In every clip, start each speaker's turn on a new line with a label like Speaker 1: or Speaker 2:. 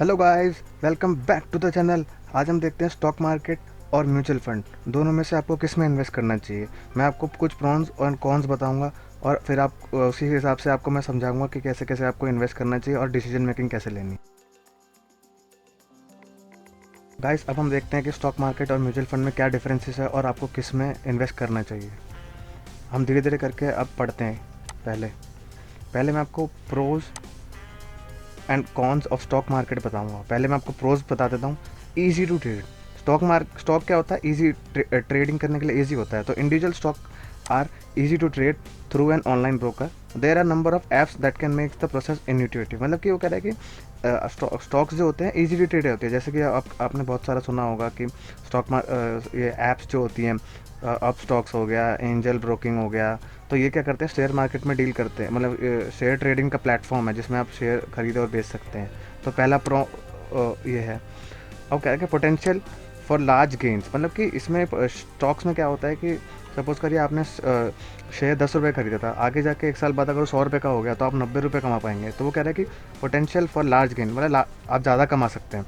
Speaker 1: Hello guys, welcome back to the channel. आज हम देखते हैं स्टॉक मार्केट और म्यूचुअल फंड दोनों में से आपको किस में इन्वेस्ट करना चाहिए। मैं आपको कुछ प्रॉन्स और कॉन्स बताऊंगा और फिर आप उसी हिसाब से आपको मैं समझाऊंगा कि कैसे कैसे आपको इन्वेस्ट करना चाहिए और डिसीजन मेकिंग कैसे लेनी। गाइस, अब हम देखते हैं कि स्टॉक मार्केट और म्यूचुअल फंड में क्या डिफरेंसेस है और आपको किस में इन्वेस्ट करना चाहिए। हम धीरे धीरे करके अब पढ़ते हैं। पहले पहले मैं आपको pros and cons of stock market बताऊंगा। पहले मैं आपको प्रोज बता देता हूँ। ईजी टू ट्रेड स्टॉक क्या होता है? ईजी ट्रेडिंग करने के लिए ईजी होता है। तो individual stock are easy to trade through an online broker. There are number of apps that can make the process intuitive. मतलब कि वो कह रहा है कि स्टॉक्स जो होते हैं ईजीली ट्रेड होते हैं। जैसे कि आपने बहुत सारा सुना होगा कि ये ऐप्स जो होती हैं, अप स्टॉक्स हो गया, एंजल ब्रोकिंग हो गया। तो ये क्या करते हैं? शेयर मार्केट में डील करते हैं। मतलब शेयर ट्रेडिंग का प्लेटफॉर्म है जिसमें आप शेयर खरीद और बेच सकते हैं। तो पहला प्रो ये है। अब क्या है कि पोटेंशियल फॉर लार्ज गेंस। मतलब कि इसमें स्टॉक्स में क्या होता है कि सपोज़ करिए आपने शेयर 10 रुपये खरीदा था, आगे जाके 1 साल बाद अगर वो 100 रुपये का हो गया तो आप 90 रुपये कमा पाएंगे। तो वो कह रहा है कि पोटेंशियल फॉर लार्ज गेन, मतलब आप ज़्यादा कमा सकते हैं।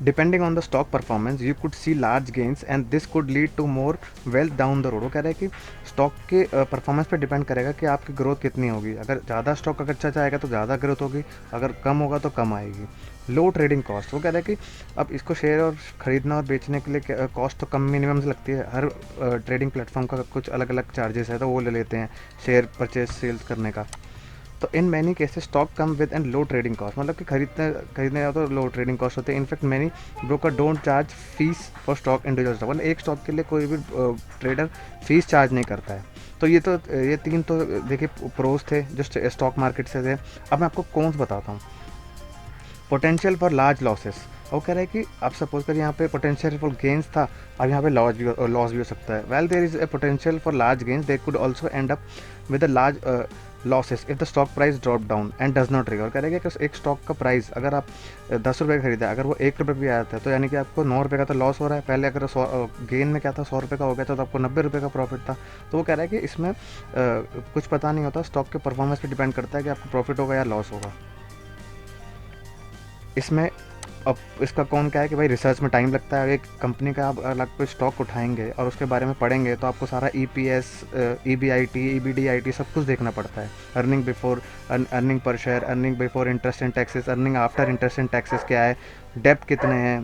Speaker 1: Depending on the stock performance you could see large gains and this could lead to more wealth down the road. वो कह रहा है कि स्टॉक के परफॉर्मेंस पे डिपेंड करेगा कि आपकी ग्रोथ कितनी होगी। अगर ज़्यादा स्टॉक अगर अच्छा जाएगा तो ज़्यादा ग्रोथ होगी, अगर कम होगा तो कम आएगी। लो ट्रेडिंग कॉस्ट। वो कह रहा है कि अब इसको शेयर और ख़रीदना और बेचने के लिए कॉस्ट तो कम मिनिमम से लगती है। हर ट्रेडिंग प्लेटफॉर्म का कुछ अलग अलग चार्जेस है, तो वो ले लेते हैं शेयर परचेज सेल्स करने का। तो in many cases stock come with and low trading cost. मतलब कि खरीदने जाओ तो लो ट्रेडिंग कॉस्ट होते हैं। In fact many broker don't charge fees for stock individual stock. मतलब एक स्टॉक के लिए कोई भी ट्रेडर फीस चार्ज नहीं करता है। तो ये तीन तो देखिए प्रोज थे जो स्टॉक मार्केट से थे। अब मैं आपको कौन बताता हूँ। Potential for large losses. वो कह रहे हैं कि आप सपोज कर यहाँ पे पोटेंशियल फॉर गेंस था, अब यहाँ पे लॉस भी हो सकता है। Well there is a potential for large gains, they could also end up with a large losses if the stock price drop down and does not recover. कह रहे हैं कि एक स्टॉक का प्राइस अगर आप 10 रुपये खरीदा, अगर वो 1 रुपये भी आया था तो यानी कि आपको 9 रुपये का तो लॉस हो रहा है। पहले अगर गेन में क्या था, 100 रुपये का हो गया था तो आपको 90 रुपये का प्रॉफिट था। तो वो कह रहा है कि इसमें कुछ पता नहीं होता, स्टॉक के परफॉर्मेंस पर डिपेंड करता है कि आपको प्रॉफिट होगा या लॉस होगा। इसमें अब इसका कौन क्या है कि भाई रिसर्च में टाइम लगता है। एक कंपनी का आप अलग कोई स्टॉक उठाएंगे और उसके बारे में पढ़ेंगे तो आपको सारा EPS, EBIT, EBDIT सब कुछ देखना पड़ता है। Earning before, earning per share, earning before interest and taxes, earning after interest and taxes क्या है, डेप्थ कितने हैं।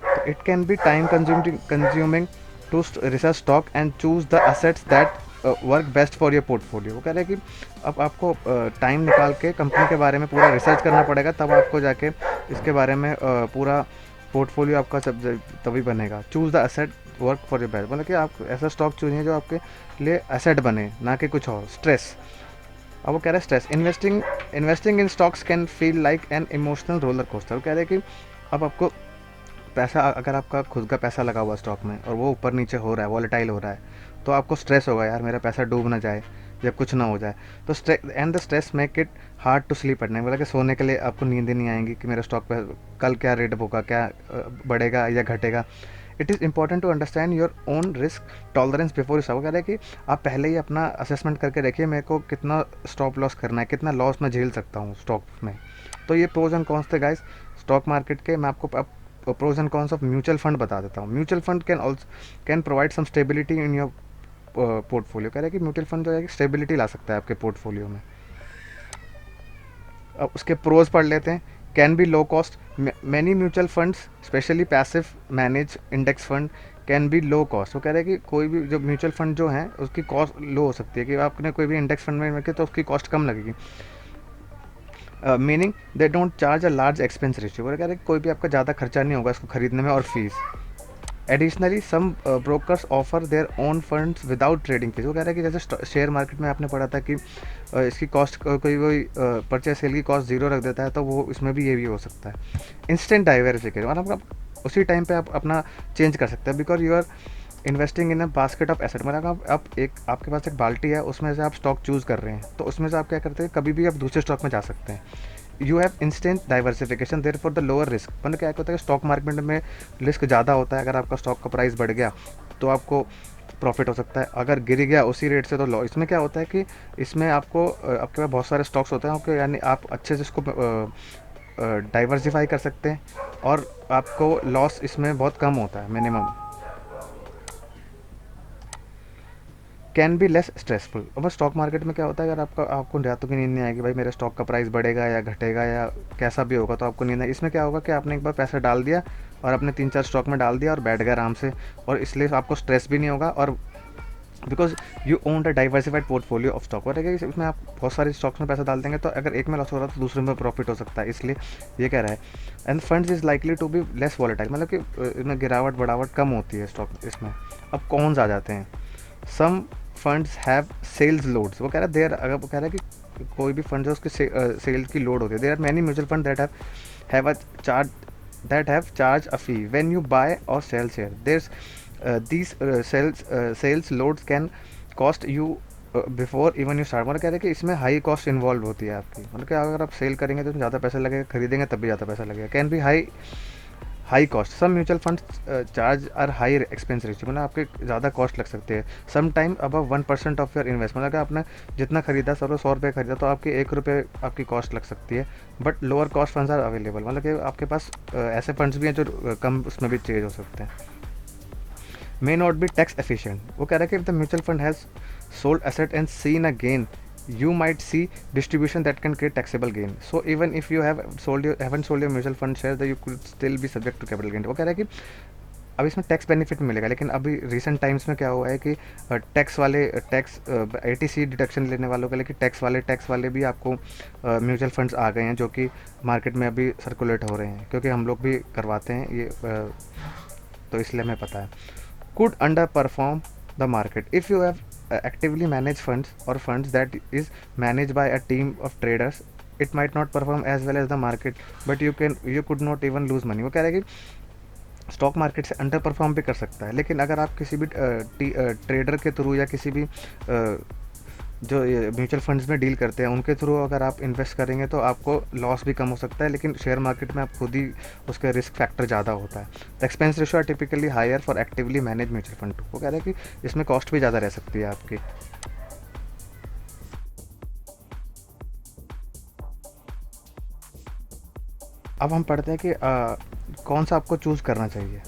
Speaker 1: तो it can be time consuming to research stock and choose the assets that work best for your portfolio. वो कह रहे हैं कि अब आपको टाइम निकाल के कंपनी के बारे में पूरा रिसर्च करना पड़ेगा, तब आपको जाके इसके बारे में पूरा पोर्टफोलियो आपका सब तभी बनेगा। Choose the asset work for your best. मतलब कि आप ऐसा स्टॉक चुनिए जो आपके लिए एसेट बने, ना कि कुछ और। स्ट्रेस। अब वो कह रहे हैं stress, investing in stocks can feel like an emotional roller coaster. वो कह रहे हैं कि अब आपको पैसा, अगर आपका खुद का पैसा लगा हुआ स्टॉक में और वो ऊपर नीचे हो रहा है, वॉलेटाइल हो रहा है, तो आपको स्ट्रेस होगा, यार मेरा पैसा डूब ना जाए या कुछ ना हो जाए। तो the stress make it hard to sleep at night. मतलब कि सोने के लिए आपको नींद ही नहीं आएंगी कि मेरा स्टॉक पे कल क्या रेट होगा, क्या बढ़ेगा या घटेगा। It is important to understand your own risk tolerance before you stop. कह रहे हैं कि आप पहले ही अपना असेसमेंट करके रखिए, मेरे को कितना स्टॉप लॉस करना है, कितना लॉस मैं झेल सकता हूँ स्टॉक में। तो ये प्रोज एंड कॉन्स थे गाइस स्टॉक मार्केट के। मैं आपको pros and cons of mutual fund बता देता हूँ। Mutual fund can provide some stability in your portfolio. कह रहे हैं कि म्यूचुअल फंड जो है स्टेबिलिटी ला सकता है आपके पोर्टफोलियो में। अब उसके प्रोज पढ़ लेते हैं। Can be low cost, many mutual funds specially passive manage index fund can be low cost. वो कह रहे हैं कि कोई भी जो म्यूचुअल फंड जो है उसकी कॉस्ट लो हो सकती है, कि आपने कोई भी इंडेक्स फंड में रखे तो उसकी कॉस्ट कम लगेगी। Meaning they don't charge a large expense ratio. वो कह रहे हैं कि कोई भी आपका ज़्यादा खर्चा नहीं होगा इसको खरीदने में और fees. Additionally some brokers offer their own funds without trading fees. वो कह रहा है कि जैसे शेयर मार्केट में आपने पढ़ा था कि इसकी कॉस्ट कोई परचेस सेल की कॉस्ट ज़ीरो रख देता है, तो वो इसमें भी ये भी हो सकता है। इंस्टेंट डाइवर्सिफिकेशन, मतलब आप उसी टाइम पे आप अपना चेंज कर सकते हैं, because you are investing in a basket of asset. मतलब आप आपके पास एक बाल्टी है, उसमें से आप स्टॉक चूज़ कर रहे हैं, तो उसमें से आप क्या करते हैं, कभी भी आप दूसरे स्टॉक में जा सकते हैं। You have instant diversification therefore the lower risk. मतलब क्या होता है कि स्टॉक मार्केट में रिस्क ज़्यादा होता है। अगर आपका स्टॉक का प्राइस बढ़ गया तो आपको प्रॉफिट हो सकता है, अगर गिर गया उसी रेट से तो लॉस। इसमें क्या होता है कि इसमें आपको आपके पास बहुत सारे स्टॉक्स होते हैं आपके, यानी आप अच्छे से इसको डाइवर्सिफाई कर सकते हैं और आपको लॉस इसमें बहुत कम होता है, minimum. Can be less stressful. अब स्टॉक मार्केट में क्या होता है, अगर आपको रातों की नींद नहीं आएगी, भाई मेरे स्टॉक का प्राइस बढ़ेगा या घटेगा या कैसा भी होगा, तो आपको नींद है। इसमें क्या होगा कि आपने एक बार पैसा डाल दिया और अपने 3-4 स्टॉक में डाल दिया और बैठ गए आराम से, और इसलिए आपको स्ट्रेस भी नहीं होगा, और because you own a diversified portfolio of stock. और अगर इसमें आप बहुत सारे स्टॉक्स में पैसा डाल देंगे तो अगर एक में लॉस हो रहा है तो दूसरे में प्रॉफिट हो सकता है, इसलिए ये कह रहा है। And funds is likely to be less volatile, मतलब कि इसमें गिरावट बढ़ावट कम होती है स्टॉक इसमें। अब कौन आ जाते हैं, some funds have sales loads. वो कह रहा है देर, अगर वो कह रहा है कि कोई भी फंड है उसके सेल्स की लोड होती है। There are many mutual fund that have a charge that have charge a fee when you buy or sell share. There's these sales loads can cost you before even you start। मतलब कह रहे हैं कि इसमें high cost involve होती है आपकी, मतलब कि अगर आप सेल करेंगे तो ज़्यादा पैसा लगेगा, खरीदेंगे तब भी ज़्यादा पैसा लगेगा। Can be high cost. Some mutual fund charge are high expense ratio, मतलब आपके ज़्यादा कॉस्ट लग सकते हैं। Some time above 1% of your investment, अगर आपने जितना खरीदा 100 रुपये खरीदा तो आपकी 1 रुपये आपकी कॉस्ट लग सकती है। But lower cost funds are available, मतलब कि आपके पास ऐसे फंड्स भी हैं जो कम उसमें भी चेंज हो सकते हैं। May not be tax efficient. वो कह रहा है कि if the mutual fund has sold asset and seen a gain, you might see distribution that can create taxable gain. So even if you haven't sold your mutual fund share, that you could still be subject to capital gain। वो कह रहा है कि अब इसमें tax benefit मिलेगा, लेकिन अभी रिसेंट टाइम्स में क्या हुआ है कि टैक्स ATC डिडक्शन लेने वालों के लिए कि टैक्स वाले भी आपको म्यूचुअल फंड्स आ गए हैं जो कि मार्केट में अभी सर्कुलेट हो रहे हैं, क्योंकि हम लोग भी करवाते हैं ये, तो इसलिए हमें पता है। Could under perform the market if you have actively manage funds or funds that is managed by a team of traders, it might not perform as well as the market, but you could not even lose money। वो कह रहे हैं कि stock market से under perform भी कर सकता है, लेकिन अगर आप किसी भी ट्रेडर के थ्रू या किसी भी जो म्यूचुअल फंड्स में डील करते हैं उनके थ्रू अगर आप इन्वेस्ट करेंगे तो आपको लॉस भी कम हो सकता है, लेकिन शेयर मार्केट में आप खुद ही उसका रिस्क फैक्टर ज़्यादा होता है। The expense ratio are typically higher for actively manage mutual fund too. वो कह रहे हैं कि इसमें कॉस्ट भी ज़्यादा रह सकती है आपकी। अब हम पढ़ते हैं कि कौन सा आपको चूज़ करना चाहिए,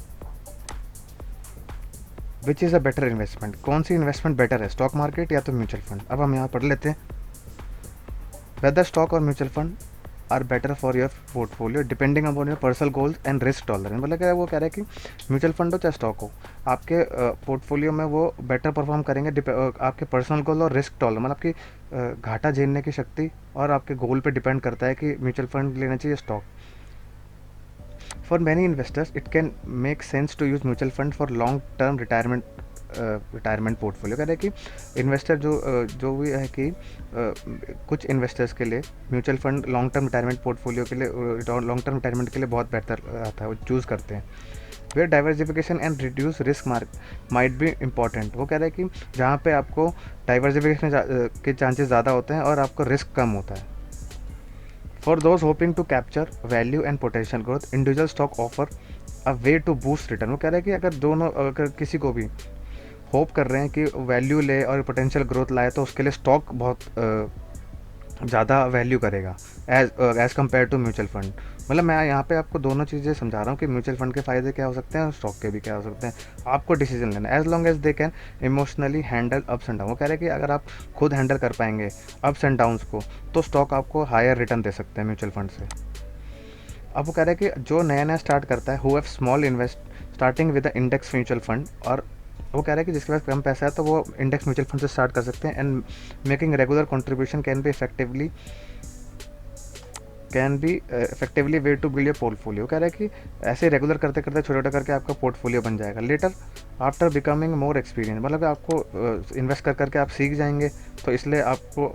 Speaker 1: which is a better investment, कौन सी इन्वेस्टमेंट बेटर है, स्टॉक मार्केट या तो म्यूचुअल फंड। अब हम यहाँ पढ़ लेते हैं। वेदर स्टॉक और mutual fund are better for your portfolio depending upon your personal goals and risk tolerance. मतलब क्या है, वो कह रहे हैं कि म्यूचुअल फंड हो चाहे स्टॉक हो, आपके पोर्टफोलियो में वो बेटर परफॉर्म करेंगे आपके पर्सनल गोल और रिस्क टॉलरेंस, मतलब आपकी घाटा झेलने की शक्ति और आपके गोल पे डिपेंड करता है कि म्यूचुअल फंड लेना चाहिए stock. For many investors, it can make sense to use mutual fund for long-term retirement portfolio. कह रहे हैं कि इन्वेस्टर जो भी है कि कुछ इन्वेस्टर्स के लिए mutual fund long term retirement portfolio के लिए, लॉन्ग टर्म रिटायरमेंट के लिए बहुत बेहतर आता है, वो चूज़ करते हैं। Where diversification and reduce risk might be important. वो कह रहे हैं कि जहाँ पे आपको डाइवर्सिफिकेशन के चांसेस ज़्यादा होते हैं और आपको रिस्क कम होता है। For those hoping to capture value and potential growth, individual stock offer a way to boost return. वो कह रहे हैं कि अगर किसी को भी होप कर रहे हैं कि वैल्यू ले और पोटेंशियल ग्रोथ लाए तो उसके लिए स्टॉक बहुत ज़्यादा वैल्यू करेगा as compare to mutual fund. मतलब मैं यहाँ पे आपको दोनों चीज़ें समझा रहा हूँ कि म्यूचुअल फंड के फ़ायदे क्या हो सकते हैं और स्टॉक के भी क्या हो सकते हैं। आपको डिसीजन लेना as long as they can emotionally handle ups and down. वो कह रहे हैं कि अगर आप खुद हैंडल कर पाएंगे अप्स एंड डाउन्स को तो स्टॉक आपको हायर रिटर्न दे सकते हैं म्यूचुअल फंड से। अब वो कह रहे हैं कि जो नया नया स्टार्ट करता है, who have small invest starting with the index mutual fund, और वो कह रहा है कि जिसके पास कम पैसा है तो वो इंडेक्स म्यूचुअल फंड से स्टार्ट कर सकते हैं। And making regular contribution can be effectively way to build your portfolio. कह रहा है कि ऐसे रेगुलर करते करते छोटा छोटा करके आपका पोर्टफोलियो बन जाएगा। Later after becoming more experience, मतलब आपको इन्वेस्ट कर करके आप सीख जाएंगे तो इसलिए आपको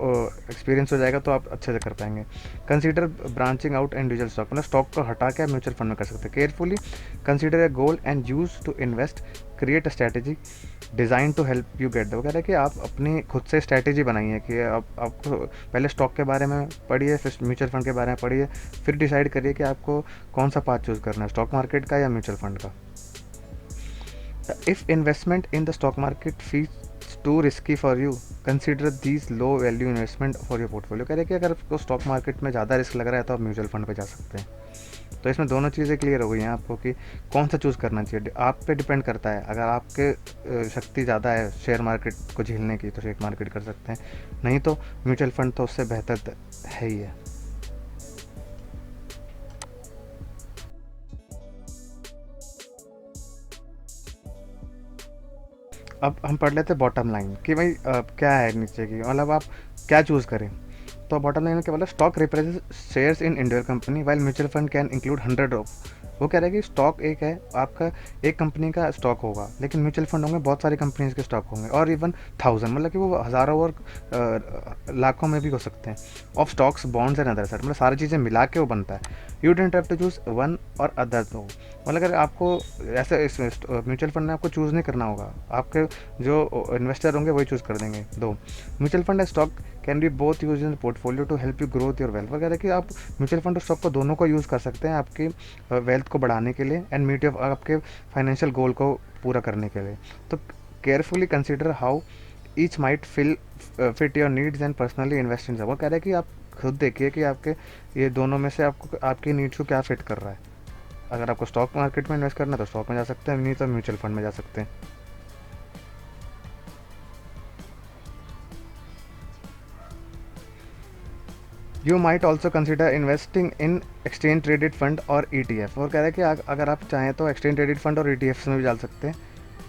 Speaker 1: एक्सपीरियंस हो जाएगा तो आप अच्छे से कर पाएंगे। Consider branching out individual stock, मतलब स्टॉक को हटा के आप म्यूचुअल फंड में कर सकते हैं। Carefully consider a goal and use to invest, create a strategy design to help you get the. वो कह रहे हैं कि आप अपनी खुद से स्ट्रैटेजी बनाइए कि आपको पहले स्टॉक के बारे में पढ़िए, फिर म्यूचुअल फंड के बारे में पढ़िए, फिर डिसाइड करिए कि आपको कौन सा पाथ चूज़ करना है, स्टॉक मार्केट का या म्यूचुअल फंड का। If investment in the stock market feels too risky for you, consider these low value investment for your portfolio। कह रहे हैं कि अगर आपको स्टॉक मार्केट में ज़्यादा रिस्क लग रहा है तो आप म्यूचुअल फंड पे जा सकते हैं। तो इसमें दोनों चीज़ें क्लियर हो गई हैं आपको कि कौन सा चूज़ करना चाहिए। आप पे डिपेंड करता है, अगर आपके शक्ति ज़्यादा है शेयर मार्केट को झेलने की तो शेयर मार्केट कर सकते हैं, नहीं तो म्यूचुअल फंड तो उससे बेहतर है ही है। अब हम पढ़ लेते हैं बॉटम लाइन कि भाई क्या है नीचे की, मतलब आप क्या चूज़ करें। तो बॉटम लाइन में क्या बोला, stock represent shares in individual company while mutual fund can include 100 of. वो कह रहा है कि स्टॉक एक है, आपका एक कंपनी का स्टॉक होगा, लेकिन म्यूचुअल फंड होंगे बहुत सारी कंपनीज के स्टॉक होंगे, और इवन 1000, मतलब कि वो हज़ारों और लाखों में भी हो सकते हैं, of stocks bonds and other set, मतलब सारी चीज़ें मिला के वो बनता है। You don't have to choose one or other दो, मतलब अगर आपको ऐसे म्यूचुअल फंड में आपको चूज़ नहीं करना होगा, आपके जो इन्वेस्टर होंगे वही चूज़ कर देंगे दो। Mutual fund stock can be both use in portfolio to help you growth your wealth. वगैरह कि आप म्यूचुअल फंड और स्टॉक को दोनों को यूज़ कर सकते हैं आपकी वेल्थ को बढ़ाने के लिए एंड मीट आपके फाइनेंशियल गोल को पूरा करने के लिए। तो carefully consider how each might fit your needs and personally invest in. वो कह रहे हैं कि आप खुद देखिए कि आपके ये दोनों में से आपको आपकी नीड्स को क्या फिट कर रहा है। अगर आपको स्टॉक मार्केट में इन्वेस्ट करना है तो स्टॉक में जा सकते हैं, नहीं तो म्यूचुअल फंड में जा सकते हैं। You might also consider investing in exchange traded fund और ETF। और कह रहा है कि अगर आप चाहें तो एक्सचेंज ट्रेडेड फंड और ETFs में भी डाल सकते हैं।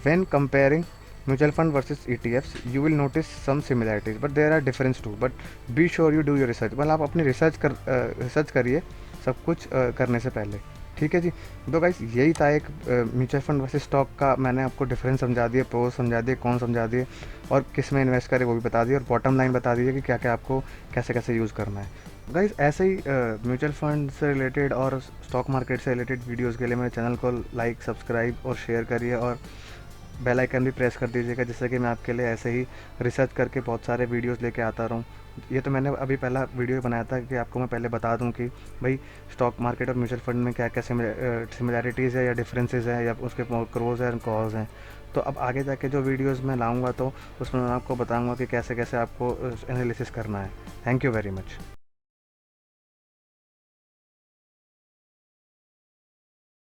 Speaker 1: When comparing mutual fund versus ETFs you will notice some similarities but there are difference too, but be sure you do your research. मतलब आप अपनी रिसर्च करिए सब कुछ करने से पहले। ठीक है जी। तो गाइस यही था एक म्यूचुअल फंड वर्सेस स्टॉक का, मैंने आपको डिफरेंस समझा दिए, प्रोज समझा दिए, कौन समझा दिए, और किस में इन्वेस्ट करें वो भी बता दिए, और बॉटम लाइन बता दीजिए कि क्या क्या आपको कैसे कैसे यूज़ करना है। गाइस ऐसे ही म्यूचुअल फंड से रिलेटेड और स्टॉक मार्केट से रिलेटेड वीडियोस के लिए मेरे चैनल को लाइक, सब्सक्राइब और शेयर करिए, और बेल आइकन भी प्रेस कर दीजिएगा, जिससे कि मैं आपके लिए ऐसे ही रिसर्च करके बहुत सारे वीडियोस लेके आता रहूँ। ये तो मैंने अभी पहला वीडियो बनाया था कि आपको मैं पहले बता दूं कि भाई स्टॉक मार्केट और म्यूचुअल फंड में क्या क्या सिमिलैरिटीज़ है या डिफरेंसेस हैं या उसके क्रोज हैं कॉज हैं। तो अब आगे जाके जो वीडियोस मैं लाऊंगा तो उसमें मैं आपको बताऊंगा कि कैसे कैसे आपको एनालिसिस करना है। Thank you very much.